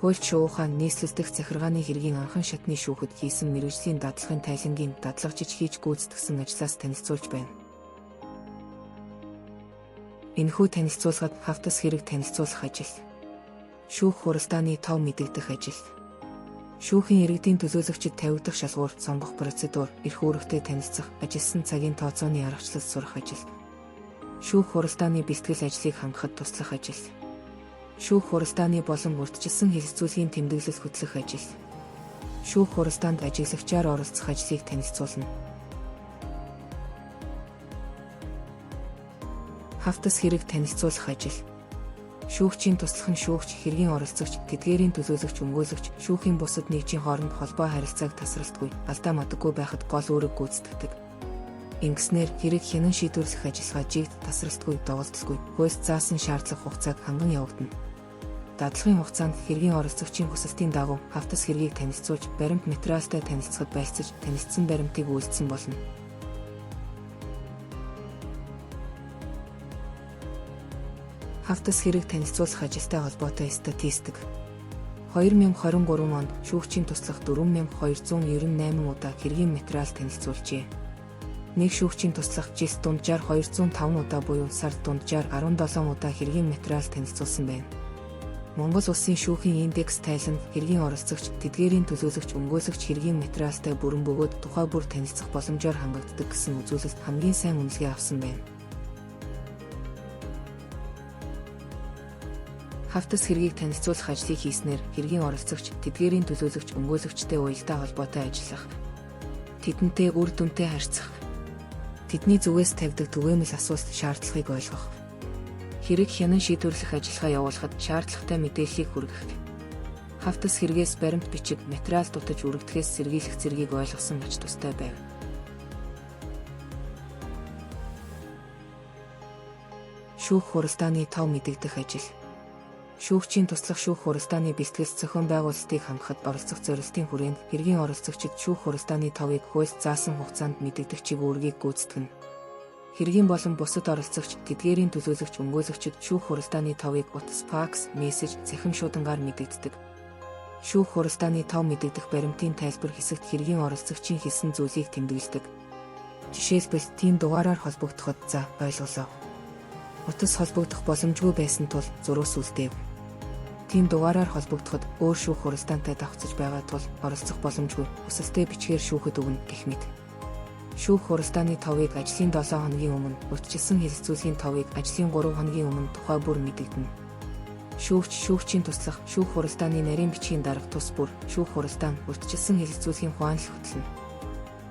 Хуульч шуухан нийслэлдэх захиргааны хэргийн анхан шатны шүүхэд хийсэн мэргэжлийн дадлагын тайлангийн дадлагчиж хийж гүйцэтгсэн ажлаас танилцуулж байна. Энэхүү танилцуулгад хавтас хэрэг танилцуулах ажил. Шүүх хуралдааны тов мэдэгдэх ажил. Шүүхийн иргэдийн төлөөлөгчид тавигдах шалгуур, сонгох процедур, эрх үүрэгтэй танилцах, ажилласан цагийн тооцооны аргачлал сурах ажил. Шүүх хуралдааны бэлтгэл ажлыг хангахад туслах ажил. Шүүх хуралдааны болон урьдчилсан хэлэлцүүлгийн тэмдэглэл хөтлөх ажил. Шүүх хуралдаанд ажиглагчаар оролцох ажлыг танилцуулна. Хавтас хэрэг танилцуулах ажил. Шүүгчийн туслах нь шүүгч, хэргийн оролцогч, тэдгээрийн төлөөлөгч, өмгөөлөгч, шүүхийн бусад нэгжийн хооронд холбоо харилцааг тасралтгүй, алдаа мадаггүй байхад гол үүрэг гүйцэтгэдэг. Ингэснээр хэрэг хянан шийдвэрлэх ажиллагаа жигт тасралтгүй, доголдолгүй, хууль заасан шаардлага хугацааг ханган явагдана. Дадлагын хугацаанд хэргийн оролцогчийн хүсэлтийн дагуу хавтас хэргийг танилцуулж, баримт материалтай танилцахад байлцаж, танилцсан баримтыг үйлдсэн болно. Хавтас хэрэг танилцуулах ажилтай холбоотой статистик. 2023 онд шүүгчийн туслах 4298 удаа хэргийн материал танилцуулжээ. Нэг шүүгчийн туслах жилд дунджаар 205 удаа буюу сард дунджаар 17 удаа хэргийн материал танилцуулсан байна. Монгол Улсын шүүхийн индекс тайланд хэргийн оролцогч, тэдгээрийн төлөөлөгч, өмгөөлөгч хэргийн материалтай бүрэн бөгөөд тухай бүр танилцах боломжоор хангагддаг гэсэн үзүүлэлт хамгийн сайн үнэлгээ авсан байна. Хавтас хэргийг танилцуулах ажлыг хийснээр хэргийн оролцогч, тэдгээрийн төлөөлөгч, өмгөөлөгчтэй уялдаа холбоотой ажиллах. Тэдэнтэй үр дүнтэй харьцах. Тэдний зүгээс тавьдаг түгээмэл асуулт шаардлагыг ойлгох. Хэрэг хянан шийдвэрлэх ажиллагаа явуулахад шаардлагатай мэдээллийг хүргэх. Хавтас хэрэгээс баримт бичиг, материал дутаж үргэлжлэхээс сэргийлэх зэргийг ойлгосон ач тустай байв. Шүүх хуралдааны тов мэдэгдэх ажил. Шүүгчийн туслах шүүх хуралдааны бэлтгэлс зохион байгуулалтыг хангахад оролцох зорилтын хүрээнд хэргийн оролцогчид шүүх хуралдааны товыг хуульд заасан хугацаанд мэдэгдэх чиг үүргийг гүйцэтгэнэ. Хэргийн болон бусад оролцогч, тэдгээрийн төлөөлөгч, өмгөөлөгчид шүүх хуралдааны товыг утас, факс, мессеж, цахим шуудангаар мэдэгддэг. Шүүх хуралдааны тов мэдэгдэх баримтын тайлбар хэсэгт хэргийн оролцогчийн хэлсэн зүйлийг тэмдэглэдэг. Жишээлбэл тийм дугаараар холбогдоход за ойлголоо. Утас холбогдох боломжгүй байсан тул зурус үлдээв. Тийм дугаараар холбогдоход өөр шүүх хуралдаантай давхцаж байгаа тул оролцох боломжгүй, хүсэлтэй бичгээр шүүхэд өгнө гэх мэт. Шүүх хуралдааны товыг ажлын 7 хоногийн өмнө, урьдчилсан хэлэлцүүлгийн товыг ажлын 3 хоногийн өмнө тухай бүр мэдэгдэнэ. Шүүгч, шүүгчийн туслах, шүүх хуралдааны нарийн бичгийн дарга тус бүр, шүүх хуралдаан, урьдчилсан хэлэлцүүлгийн хуанлал хөтлөнө.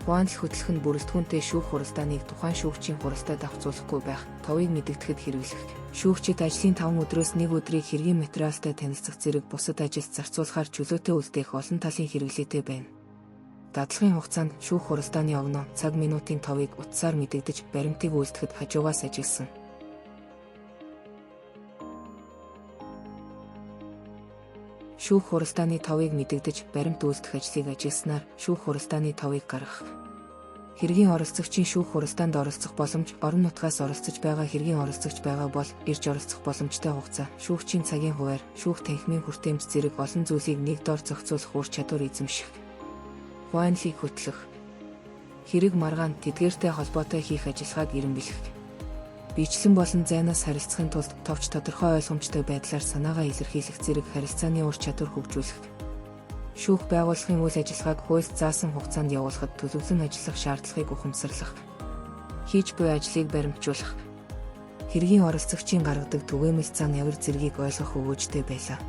Хуанлал хөтлөх нь бүрэлдэхүүнтэй шүүх хуралдааныг тухайн шүүгчийн хуралдаа давхцуулахгүй байх, товыг мэдэгдэхэд хэрэглэх. Шүүгчид ажлын 5 өдрөөс 1 өдрийг хэргийн материалтай танилцах зэрэг бусад ажилд зарцуулахаар чөлөөтэй үлдээх олон талын хэрэглээтэй байна. Дадлагын хугацаанд шүүх хуралдааны огноо, цаг минутын товыг утсаар мэдэгдэж, баримтыг үйлдэхэд хажуугаас ажигласан. Шүүх хуралдааны товыг мэдэгдэж, баримт үйлдэх ажлыг ажигласнаар шүүх хуралдааны товыг гаргах. Хэргийн оролцогчийн шүүх хуралдаанд оролцох боломж, орон нутгаас оролцож байгаа хэргийн оролцогч байгаа бол ирж оролцох боломжтой хугацаа, шүүгчийн цагийн хуваар, шүүх танхимын хүртээмж зэрэг олон зүйлийг нэг доор зохицуулах ур чадвар эзэмших. Хуанлыг хөтлөх. Хэрэг маргаан, тэдгээртэй холбоотой хийх ажиллагааг эренбэлэх. Бичлэн болон зайнаас харилцахын тулд товч тодорхой ойлгомжтой байдлаар санаагаа илэрхийлэх зэрэг харилцааны ур чадвар хөгжүүлэх. Шүүх байгууллагын үйл ажиллагааг хуульд заасан хугацаанд явуулахад төлөвлөн ажиллах шаардлагыг ухамсарлах. Хийж буй ажлыг баримтжуулах. Хэргийн оролцогчийн гаргадаг түгээмэл зан явар зэргийг ойлгох өгөөжтэй байлаа.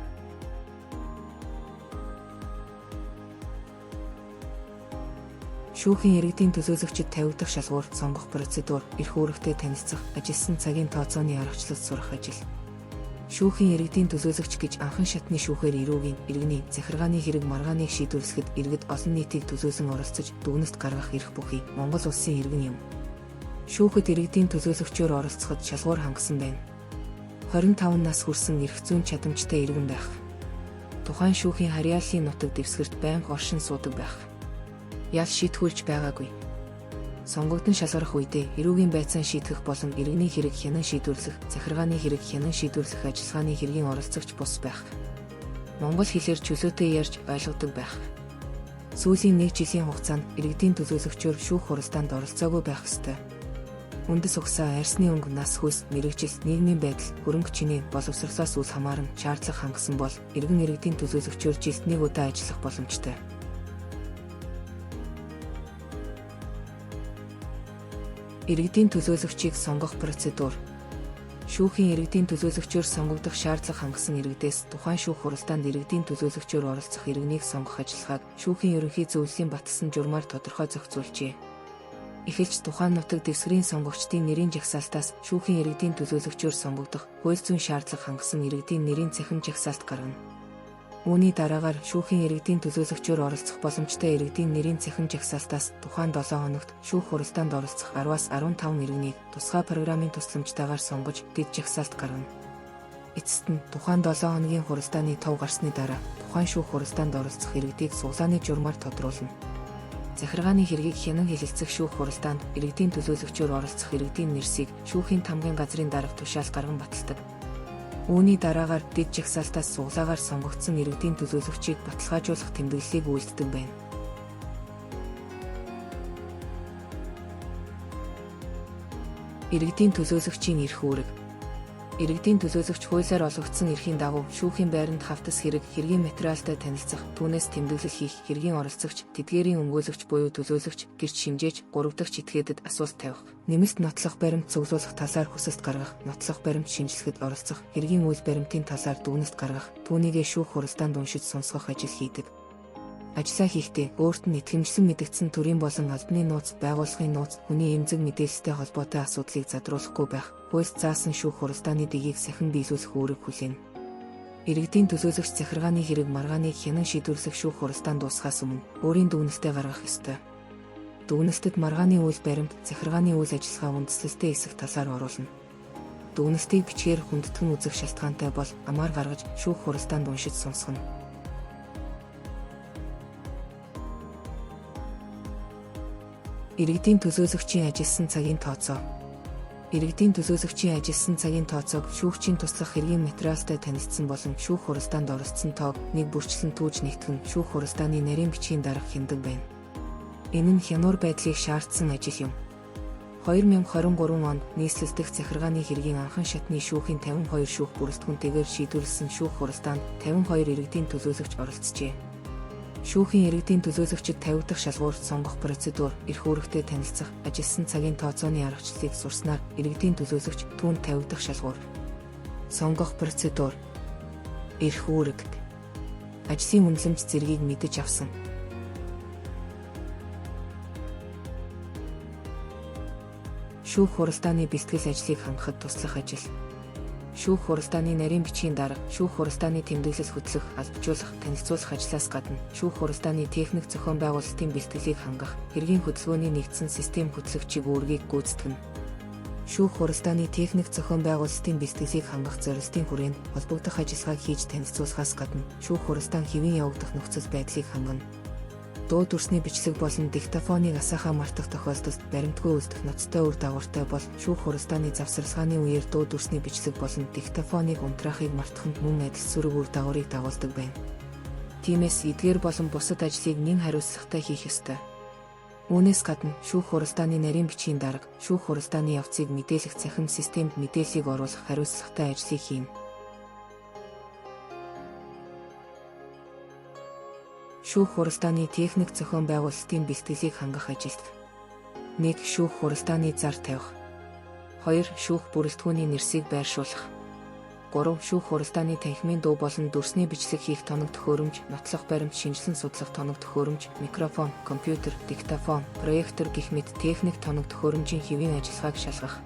Шүүхийн иргэдийн төлөөлөгчид тавигдах шалгуур, сонгох процедур, эрх үүрэгтэй танилцах, ажилласан цагийн тооцооны аргачлал сурах ажил. Шүүхийн иргэдийн төлөөлөгч гэж анхан шатны шүүхээр эрүүгийн, иргэний, захиргааны хэрэг маргааныг шийдвэрлэхэд иргэд олон нийтийг төлөөлсөн оролцож, дүгнэлт гаргах эрх бүхий Монгол Улсын иргэн юм. Шүүхэд иргэдийн төлөөлөгчөөр оролцоход шалгуур хангасан байна. 25 нас хүрсэн эрх зүйн чадамжтай иргэн байх. Тухайн шүүхийн харьяаллын нутаг дэвсгэрт байнга оршин суудаг байх. Ял шийтгүүлж байгаагүй. Сонгогдсон шалгарах үедээ эрүүгийн байцаан шийтгэх болон иргэний хэрэг хянан шийдвэрлэх, захиргааны хэрэг хянан шийдвэрлэх ажиллагааны хэргийн оролцогч бус байх. монгол хэлээр чөлөөтэй ярьж ойлгодог байх. Сүүлийн 1 жилийн хугацаанд иргэдийн төлөөлөгчөөр шүүх хуралдаанд оролцоогүй байх ёстой. Үндэс угсаа арьсны өнгө нас хүйс мэрэгжил нийгмийн байдал хөрөнгө чиний боловсролоос үл хамааран шаардлага хангасан бол иргэн иргэдийн төлөөлөгчөөр жилд 1 удаа ажиллах боломжтой. Иргэдийн төлөөлөгчийг сонгох процедур. Шүүхийн иргэдийн төлөөлөгчөөр сонгогдох шаардлага хангасан иргэдээс тухайн шүүх хуралдаанд иргэдийн төлөөлөгчөөр оролцох иргэнийг сонгох ажиллагааг шүүхийн ерөнхий зөвлөлийн батлсан журмаар тодорхой зохицуулжээ. Эхэлж тухайн нутаг дэвсгэрийн сонгогчдын нэрийн жагсаалтаас шүүхийн иргэдийн төлөөлөгчөөр сонгогдох хууль зүйн шаардлага хангасан иргэдийн нэрийн цахим жагсаалт гаргана. Үүний дараагаар шүүхийн иргэдийн төлөөлөгчөөр оролцох боломжтой иргэдийн нэрийн цахим жагсаалтаас тухайн 7 хоногт шүүх хуралдаанд оролцох 10-аас 15 иргэнийг тусгай программын тусламжтайгаар сонгож дэд жагсаалт гаргана. Эцэст нь тухайн 7 хоногийн хуралдааны тов гарсны дараа тухайн шүүх хуралдаанд оролцох иргэдийг суглааны журмаар тодруулна. Захиргааны хэргийг хянан хэлэлцэх шүүх хуралдаанд иргэдийн төлөөлөгчөөр оролцох иргэдийн нэрсийг шүүхийн тамгын газрын дарга тушаал гарган баталдаг. Үүний дараагаар дэд жагсаалтаас суглаагаар сонгогдсон иргэдийн төлөөлөгчийг баталгаажуулах тэмдэглэлийг үйлддэг байна. Иргэдийн төлөөлөгчийн эрх үүрэг. Иргэдийн төлөөлөгч хуулиар олгогдсон эрхийн дагуу шүүхийн байранд хавтас хэрэг, хэргийн материалтай танилцах, түүнээс тэмдэглэл хийх, хэргийн оролцогч, тэдгээрийн өмгөөлөгч буюу төлөөлөгч, гэрч шимжээж, 3 дахь этгээдэд асуулт тавих, нэмэлт нотлох баримт цуглуулах талаар хүсэлт гаргах, нотлох баримт шинжилгэхэд оролцох, хэргийн үйл баримтын талаар дүгнэлт гаргах, түүнийгээ шүүх хуралдаанд уншиж сонсгох ажил хийдэг. Ажлаа хийхдээ өөрт нь итгэмжлэн мэдэгдсэн төрийн болон албаны нууц, байгууллагын нууц, хүний эмзэг мэдээлэлтэй холбоотой асуудлыг задруулахгүй байх, хуульд заасан шүүх хуралдааны дэгийг сахин биелүүлэх үүрэг хүлээнэ. Иргэдийн төлөөлөгч захиргааны хэрэг маргааныг хянан шийдвэрлэх шүүх хуралдаанд дуусахаас өмнө өөрийн дүгнэлтээ гаргах ёстой. Дүгнэлтэд маргааны үйл баримт, захиргааны үйл ажиллагаа үндэслэлтэй хэсэг талаар оруулна. Дүгнэлтийг бичгээр хүндэтгэн үзэх шалтгаантай бол амаар гаргаж шүүх хуралдаанд уншиж сонсгоно. Иргэдийн төлөөлөгчийн ажилласан цагийн тооцоо. Иргэдийн төлөөлөгчийн ажилласан цагийн тооцоог шүүгчийн туслах хэргийн материалтай танилцсан болон шүүх хуралдаанд оролцсон тоог нэг бүрчлэн түүж нэгтгэн шүүх хуралдааны нарийн бичгийн дарга хяндаг байна. Энэ нь хянуур байдлыг шаардсан ажил юм. 2023 онд нийслэлдэх захиргааны хэргийн анхан шатны шүүхийн 52 шүүх бүрэлдэхүүнтэйгээр шийдвэрлэсэн шүүх хуралдаанд 52 иргэдийн төлөөлөгч оролцжээ. Шүүхийн иргэдийн төлөөлөгчид 50 дахь шалгуурт сонгох процедур, эрх үүрэгтэй танилцах, ажилласан цагийн тооцооны аргачлалыг сурснаар иргэдийн төлөөлөгч түүнд 50 дахь шалгуур. Сонгох процедур. Эрх үүрэг. Ажлын үнэлэмж зэргийг мэдэж авсан. Шүүх хуралдааны бэлтгэл ажлыг хангахад туслах ажил. Шүүх хуралдааны нарийн бичгийн дарга, шүүх хуралдааны тэмдэглэл хөтлөх, албажуулах, танилцуулах ажлаас гадна шүүх хуралдааны техник зохион байгуулалтын бэлтгэлийг хангах, хэргийн хөдөлгөөний нэгдсэн систем хөтлөгчийг үүргийг гүйцэтгэнэ. Шүүх хуралдааны техник зохион байгуулалтын бэлтгэлийг хангах зорилтын хүрээнд холбогдох ажиллагааг хийж танилцуулахаас гадна шүүх хуралдаан хэвийн явагдах нөхцөл байдлыг хангана. Дуу дүрсний бичлэг болон диктофоныг асаахаа мартах тохиолдолд баримтгүй үлдэх ноцтой үр дагавартай бол шүүх хуралдааны завсарлагын үеэр дуу дүрсний бичлэг болон диктофоныг унтраахыг мартахад мөн адил сүрэг үр дагаврыг дагуулдаг байна. Тиймээс эдгээр болон бусад ажлыг нэн хариуцлагатай хийх ёстой. Үүнээс гадна шүүх хуралдааны нарийн бичгийн дарга, шүүх хуралдааны явцыг мэдээлэх цахим системд мэдээллийг оруулах хариуцлагатай ажлыг хийнэ. Шүүх хуралдааны техник зохион байгуулалтын бэлтгэлийг хангах ажилд. 1. Шүүх хуралдааны зар тавих. 2. Шүүх бүрэлдэхүүний нэрсийг байршуулах. 3. Шүүх хуралдааны танхимын дуу болон дүрсний бичлэг хийх тоног төхөөрөмж, нотлох баримт шинжилэн судлах тоног төхөөрөмж, микрофон, компьютер, диктофон, проектор гэх мэт техник тоног төхөөрөмжийн хэвийн ажиллагааг шалгах.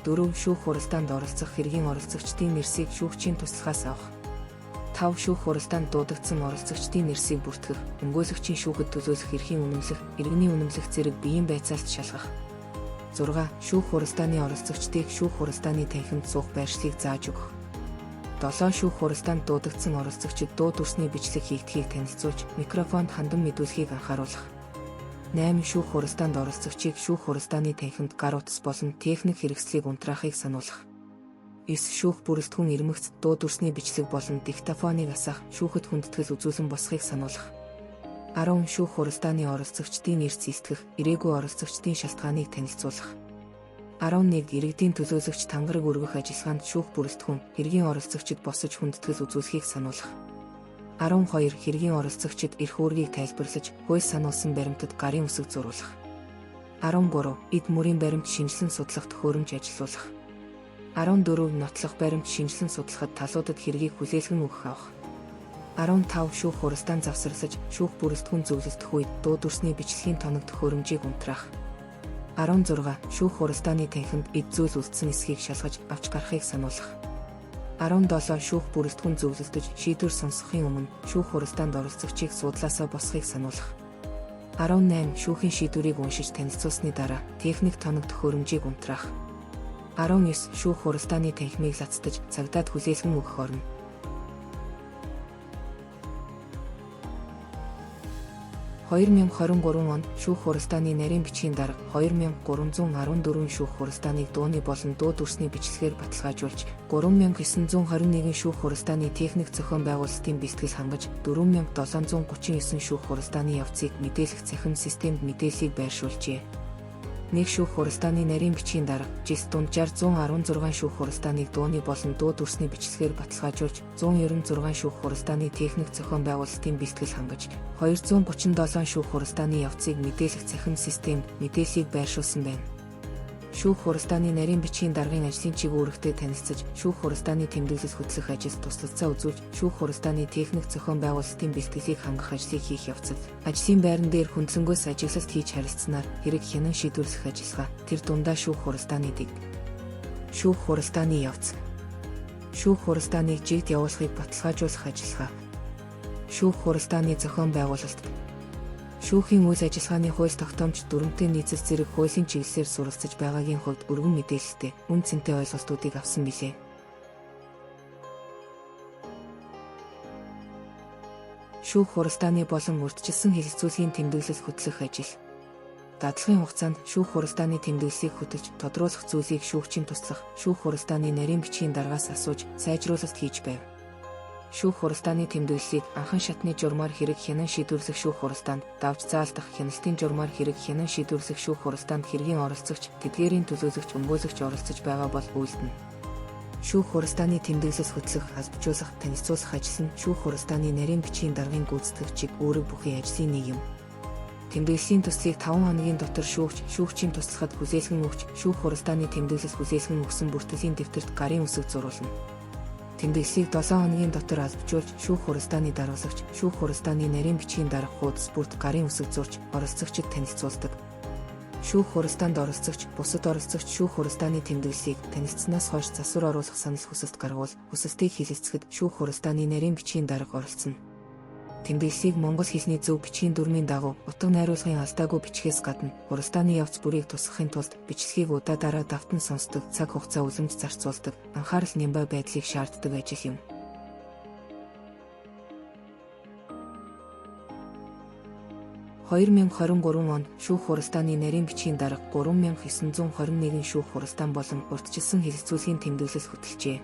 4. Шүүх хуралдаанд оролцох хэргийн оролцогчдын нэрсийг шүүгчийн туслахаас авах. 5. Шүүх хуралдаанд дуудагдсан оролцогчдын нэрсийг бүртгэх, өмгөөлөгчийн шүүхэд төлөөлөх эрхийн үнэмлэх, иргэний үнэмлэх зэрэг биеийн байцаалт шалгах. 6. Шүүх хуралдааны оролцогчдыг шүүх хуралдааны танхимд суух байршлыг зааж өгөх. 7. Шүүх хуралдаанд дуудагдсан оролцогчид дуу дүрсний бичлэг хийгдэхийг танилцуулж, микрофонд хандан мэдүүлэхийг анхааруулах. 8. Шүүх хуралдаанд оролцогчийг шүүх хуралдааны танхимд гар утас болон техник хэрэгслийг унтраахыг сануулах. 9. Шүүх бүрэлдэхүүн ирмэгц дуу дүрсний бичлэг болон диктофоныг асаах, шүүхэд хүндэтгэл үзүүлэн босхийг сануулах. 10. Шүүх хуралдааны оролцогчдын эрс зэстгэх, ирээгүй оролцогчдын шалтгааныг танилцуулах. 11. Иргэдийн төлөөлөгч тангараг өргөх ажиллагаанд шүүх бүрэлдэхүүн, хэргийн оролцогчид босож хүндэтгэл үзүүлэхийг сануулах. 12. Хэргийн оролцогчид эрх үүргийг тайлбарлаж, хууль сануулсан баримтад гарын үсэг зурулах. 13. Эд мөрийн баримт шинжилэн судлах төхөөрөмж ажиллуулах. 14. Нотлох баримт шинжилэн судлахад талуудад хэргийг хүлээлгэн өгөх авах. 15. Шүүх хуралдаан завсарлаж, шүүх бүрэлдэхүүн зөвлөлдөх үед дуу дүрсний бичлэгийн тоног төхөөрөмжийг унтраах. 16. Шүүх хуралдааны танхимд эд зүйл үлдсэн эсхийг шалгаж авч гарахыг сануулах. 17. Шүүх бүрэлдэхүүн зөвлөлдөж шийдвэр сонсохын өмнө шүүх хуралдаанд оролцогчийг суудлаасаа босхийг сануулах. 18. Шүүхийн шийдвэрийг уншиж танилцуулсны дараа техник тоног төхөөрөмжийг унтраах. 19. Шүүх хуралдааны танхимыг лацдаж цагдаад хүлээлгэн өгөх орно. 2023 онд шүүх хуралдааны нарийн бичгийн дарга 2314 шүүх хуралдааныг дууны болон дуу дүрсний бичлэгээр баталгаажуулж, 3921 шүүх хуралдааны техник зохион байгуулалтын бэлтгэл хангаж, 4739 шүүх хуралдааны явцыг мэдээлэх цахим системд мэдээллийг байршуулжээ. Нэг шүүх хуралдааны нарийн бичгийн дарга жилд дунджаар 116 шүүх хуралдааныг дууны болон дуу дүрсний бичлэгээр баталгаажуулж, 196 шүүх хуралдааны техник зохион байгуулалтын бэлтгэл хангаж, 237 шүүх хуралдааны явцыг мэдээлэх цахим системд мэдээллийг байршуулсан байна. Шүүх хуралдааны нарийн бичгийн даргын ажлын чиглэлтэй танилцаж, шүүх хуралдааны тэмдэглэл хөтлөх ажилд туслалцаа үзүүлж, шүүх хуралдааны техник зохион байгуулалтын бэлтгэлийг хангах ажлыг хийх явцад, ажлын байран дээр хөндлөнгөөс ажиглалт хийж харилцсанаар хэрэг хянан шийдвэрлэх ажиллагаа, тэр дундаа шүүх хуралдааны дэг. Шүүх хуралдааны явц. Шүүх хуралдааныг жигд явуулахыг баталгаажуулах ажиллагаа. Шүүх хуралдааны зохион байгуулалт. Шүүхийн үйл ажиллагааны хууль тогтоомж дүрмтэй нийцэл зэрэг хуулийн чиглэлээр суралцж байгаагийн хувьд өргөн мэдээлэлтэй, үн цэнтэй ойлголтуудыг авсан билээ. Шүүх хуралдааны болон урьдчилсан хэлэлцүүлгийн тэмдэглэл хөтлөх ажил. Дадлагын хугацаанд шүүх хуралдааны тэмдэглэлийг хөтөлж, тодруулах зүйлийг шүүгчийн туслах, шүүх хуралдааны нарийн бичгийн даргаас асууж, сайжруулалт хийж байв. Шүүх хуралдааны тэмдэглэлийг анхан шатны журмаар хэрэг хянан шийдвэрлэх шүүх хуралдаанд, давж заалдах хяналтын журмаар хэрэг хянан шийдвэрлэх шүүх хуралдаанд хэргийн оролцогч, тэдгээрийн төлөөлөгч өмгөөлөгч оролцож байгаа бол үйлдэнэ. Шүүх хуралдааны тэмдэглэл хөтлөх, албажуулах, танилцуулах ажил нь шүүх хуралдааны нарийн бичгийн даргын гүйцэтгэгчид үүрэг бүхий ажлын нэг юм. Тэмдэглэлийн төслийг 5 хоногийн дотор шүүгч, шүүгчийн туслахад хүлээлгэн өгч, шүүх хуралдааны тэмдэглэл хүлээлгэн өгсөн бүртгэлийн дэвтэрт гарын үсэг зурулна. Тэмдэглэлийг 7 хоногийн дотор албажуулж, шүүх хуралдааны даргалагч, шүүх хуралдааны нарийн бичгийн дарга хуудас бүрт гарын үсэг зурж, оролцогчид танилцуулдаг. Шүүх хуралдаанд оролцогч, бусад оролцогч шүүх хуралдааны тэмдэглэлийг танилцсанаас хойш засвар оруулах санал хүсэлт гаргавал, хүсэлтийг хэлэлцэхэд шүүх хуралдааны нарийн бичгийн дарга оролцоно. Тэмдэглэлийг монгол хэлний зөв бичгийн дүрмийн дагуу утга найруулгын алдаагүй бичгээс гадна, хуралдааны явц бүрийг тусгахын тулд бичлэгийг удаа давтан сонсдог, цаг хугацаа үлэмж зарцуулдаг, анхаарал нямбай байдлыг шаарддаг ажил юм. (2023) онд шүүх хуралдааны нарийн бичгийн дарга 3921 шүүх хуралдаан болон урьдчилсан хэлэлцүүлгийн тэмдэглэл хөтөлжээ.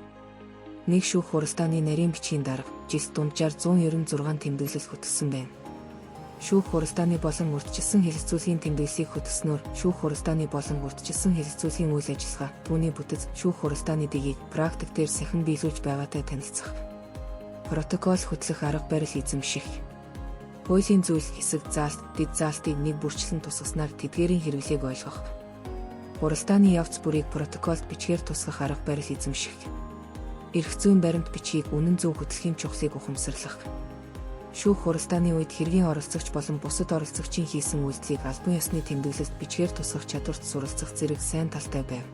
Нэг шүүх хуралдааны нарийн бичгийн дарга жилд дунджаар 196 тэмдэглэл хөтөлсөн байна. Шүүх хуралдааны болон урьдчилсан хэлэлцүүлгийн тэмдэглэлийг хөтөлснөөр шүүх хуралдааны болон урьдчилсан хэлэлцүүлгийн үйл ажиллагаа, түүний бүтэц, шүүх хуралдааны дэгийг практик дээр сахин биелүүлж байгаатай танилцах. Протокол хөтлөх арга барил эзэмших. Хуулийн зүйл, хэсэг заалт, дэд заалтыг нэг бүрчлэн тусгаснаар тэдгээрийн хэрэглээг ойлгох. Хуралдааны явц бүрийг протоколд бичгээр тусгах арга барил эзэмших. Эрх зүйн баримт бичгийг үнэн зөв хөтлөхийн чухлыг ухамсарлах. Шүүх хуралдааны үед хэргийн оролцогч болон бусад оролцогчийн хийсэн үйлдэлийг албан ёсны тэмдэглэлд бичгээр тусгах чадварт суралцах зэрэг сайн талтай байв.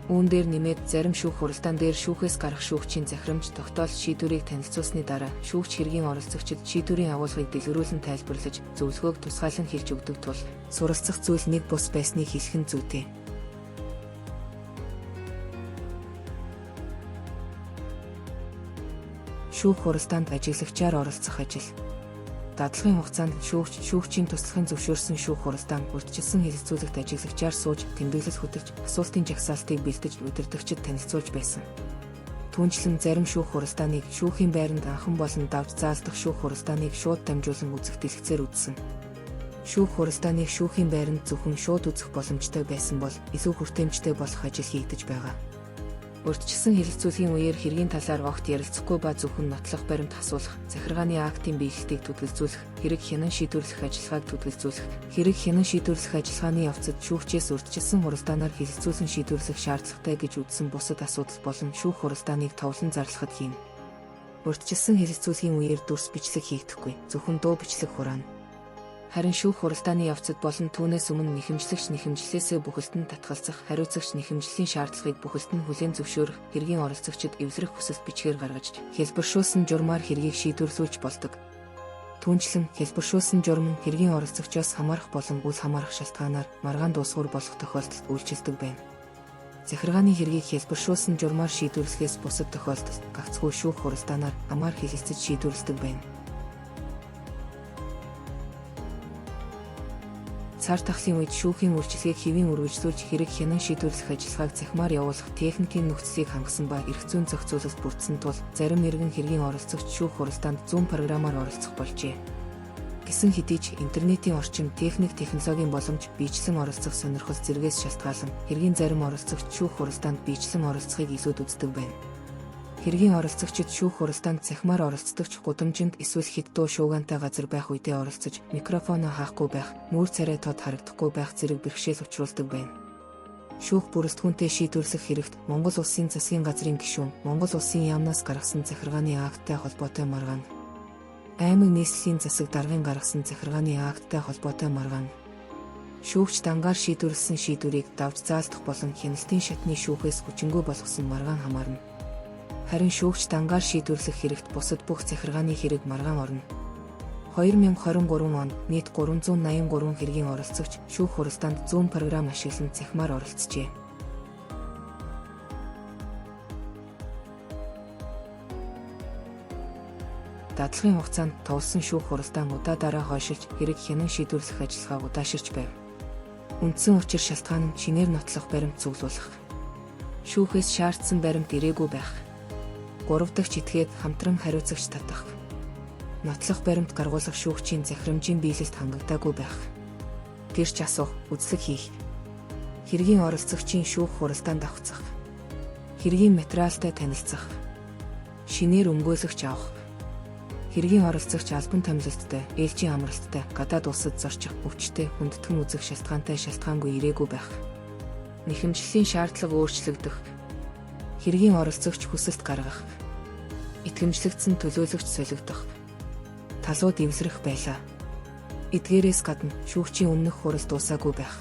Үүн дээр нэмээд зарим шүүх хуралдаан дээр шүүхээс гарах шүүгчийн захирамж, тогтоол шийдвэрийг танилцуулсны дараа шүүгч хэргийн оролцогчид шийдвэрийн агуулгыг дэлгэрүүлэн тайлбарлаж, зөвлөгөөг тусгайлан хэлж өгдөг тул суралцах зүйл нэг бус байсныг хэлэх нь зүйтэй. Шүүх хуралдаанд ажиглагчаар оролцох ажил. Дадлагын хугацаанд шүүгчийн туслахын зөвшөөрсөн шүүх хуралдаан урьдчилсан хэлэлцүүлэгт ажиглагчаар сууж, тэмдэглэл хөтөлж, асуултын жагсаалтыг бэлдэж удирдагчид танилцуулж байсан. Түүнчлэн зарим шүүх хуралдааныг шүүхийн байранд анхан болон давж заалдах шүүх хуралдааныг шууд дамжуулан үзэх дэлгэцээр үзсэн. Шүүх хуралдааныг шүүхийн байранд зөвхөн шууд үзэх боломжтой байсан бол илүү хүртээмжтэй болох ажил хийгдэж байгаа. Урьдчилсан хэлэлцүүлгийн үеэр хэргийн талаар огт ярилцахгүй ба зөвхөн нотлох баримт асуулах, захиргааны актын биелэлтийг түтгэлзүүлэх, хэрэг хянан шийдвэрлэх ажиллагааг түтгэлзүүлэх, хэрэг хянан шийдвэрлэх ажиллагааны явцад шүүгчээс урьдчилсан хуралдаанаар хэлэлцүүлэн шийдвэрлэх шаардлагатай гэж үзсэн бусад асуудал болон шүүх хуралдааныг товлон зарлахад хийн. Урьдчилсан хэлэлцүүлгийн үеэр дүрс бичлэг хийгдэхгүй, зөвхөн дуу бичлэг хураана. Харин шүүх хуралдааны явцад болон түүнээс өмнө нэхэмжлэгч нэхэмжлэлээсээ бүхэлдэн татгалзах, хариуцагч нэхэмжлэлийн шаардлагыг бүхэлдэн хүлээн зөвшөөрөх, хэргийн оролцогчид эвлэрэх хүсэлт бичгээр гаргаж, хэлбэршүүлсэн журмаар хэргийг шийдвэрлүүлж болдог. Түүнчлэн хэлбэршүүлсэн журам нь хэргийн оролцогчоос хамаарах болон үл хамаарах шалтгаанаар маргаан дуусгуур болох тохиолдолд үйлчилдэг байна. Захиргааны хэргийг хэлбэршүүлсэн журмаар шийдвэрлэхээс бусад тохиолдолд гагцхүү шүүх хуралдаанаар амаар хэлэлцэж шийдвэрлэдэг байна. Цар тахлын үед шүүхийн үйлчилгээг хэвийн үргэлжлүүлж хэрэг хянан шийдвэрлэх ажиллагааг цахимаар явуулах техникийн нөхцөлийг хангасан ба эрх зүйн зохицуулалт бүрдсэн тул зарим иргэн хэргийн оролцогч шүүх хуралдаанд Zoom програмаар оролцох болжээ. Гэсэн хэдий ч интернетийн орчин, технологийн боломж, биечлэн оролцох сонирхол зэрэгээс шалтгаалan хэргийн зарим оролцогч шүүх хуралдаанд биечлэн оролцохыг илүүд үздэг байна. Хэргийн оролцогчид шүүх хуралдаанд цахимаар оролцдогч гудамжинд эсвэл хэд дуу шуугаантай газар байх үедээ оролцож, микрофоноо хаахгүй байх, нүүр царай тод харагдахгүй байх зэрэг бэрхшээл учруулдаг байна. Шүүх бүрэлдэхүүнтэй шийдвэрлэх хэрэгт Монгол Улсын засгийн газрын гишүүн, Монгол Улсын яамнаас гаргасан захиргааны акттай холбоотой маргаан, аймаг нийслэлийн засаг даргын гаргасан захиргааны акттай холбоотой маргаан, шүүгч дангаар шийдвэрлсэн шийдвэрийг давж заалдах болон хяналтын шатны шүүхээс хүчингүй болгосон маргаан хамаарна. Харин шүүгч дангаар шийдвэрлэх хэрэгт бусад бүх захиргааны хэрэг маргаан орно. 2023 онд нийт 383 хэргийн оролцогч шүүх хуралдаанд Zoom програм ашиглан цахимаар оролцжээ. Дадлагын хугацаанд товлсон шүүх хуралдаан удаа дараа хойшилж хэрэг хянан шийдвэрлэх ажиллагаа удааширч байв. Үндсэн учир шалтгаан нь шинээр нотлох баримт цуглуулах. Шүүхээс шаардсан баримт ирээгүй байх. 3 дахь этгээд хамтран хариуцагч татах. Нотлох баримт гаргуулах шүүгчийн захирамжийн биелэлд хангагдаагүй байх. Гэрч асуух, үзлэг хийх. Хэргийн оролцогчийн шүүх хуралдаанд давхцах. Хэргийн материалтай танилцах. Шинээр өмгөөлөгч авах. Хэргийн оролцогч албан томилолттой, ээлжийн амралттай, гадаад улсад зорчих, өвчтэй, хүндэтгэн үзэх шалтгаантай шалтгаангүй ирээгүй байх. Нэхэмжлэлийн шаардлага өөрчлөгдөх. Хэргийн оролцогч хүсэлт гаргах. Итгэмжлэгдсэн төлөөлөгч солигдох. Талууд эвсрэх байлаа. Эдгээрээс гадна шүүгчийн өмнөх хурал дуусаагүй байх.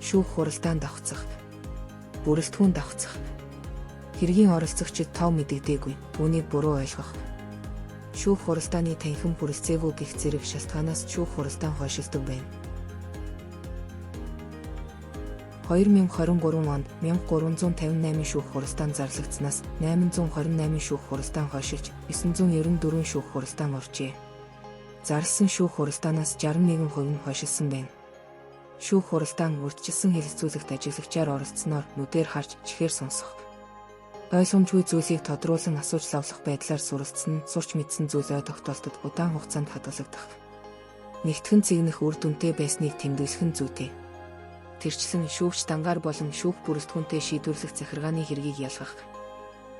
Шүүх хуралдаанд давхцах. Бүрэлдэхүүн давхцах. Хэргийн оролцогчид тов мэдэгдээгүй, түүнийг буруу ойлгох. Шүүх хуралдааны танхим хүрэлцээгүй гэх зэрэг шалтгаанаас шүүх хуралдаан хойшилдог байна. 2023 онд 1358 шүүх хуралдаан зарлагдсанаас 828 шүүх хуралдаан хойшилж 994 шүүх хуралдаан оржээ. Зарласан шүүх хуралдаанаас 61% нь хойшилсан байна. Шүүх хуралдаан урьдчилсан хэлэлцүүлэгт ажиглагчаар оролцсноор нүдээр харж, чихээр сонсох. Ойлгомжгүй зүйлийг тодруулан асууж лавлах байдлаар суралцсан нь сурч мэдсэн зүйл ой тогтоолтод удаан хугацаанд хадгалагдах. Нэгтгэн цэгнэх үр дүнтэй байсныг тэмдэглэх нь зүйтэй. Тэрчлэн шүүгч дангаар болон шүүх бүрэлдэхүүнтэй шийдвэрлэх захиргааны хэргийг ялгах.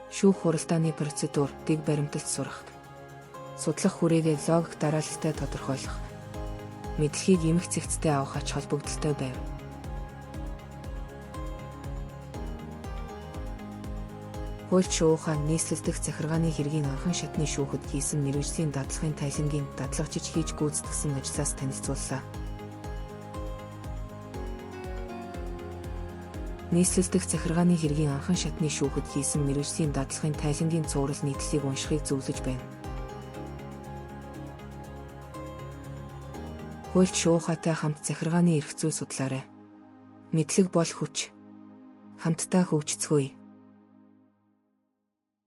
Шүүх хуралдааны процедур, дэг баримталд сурах. Судлах хүрээгээ логик дараалалтай тодорхойлох. Мэдлэгийг эмх цэгцтэй авах ач холбогдолтой байв. Хуульч шуухан нийслэлдэх захиргааны хэргийн анхан шатны шүүхэд хийсэн мэргэжлийн дадлагын тайлангийн дадлагчиж хийж гүйцэтгэсэн ажлаас танилцууллаа. Нийслэлдэх захиргааны хэргийн анхан шатны шүүхэд хийсэн мэргэжлийн дадлагын тайлангийн цуврал нийтлэлийг уншихыг зөвлөж байна. Хуульч шуухатай хамт захиргааны эрх зүй судлаарай. Мэдлэг бол хүч. Хамтдаа хөгжцгөөе.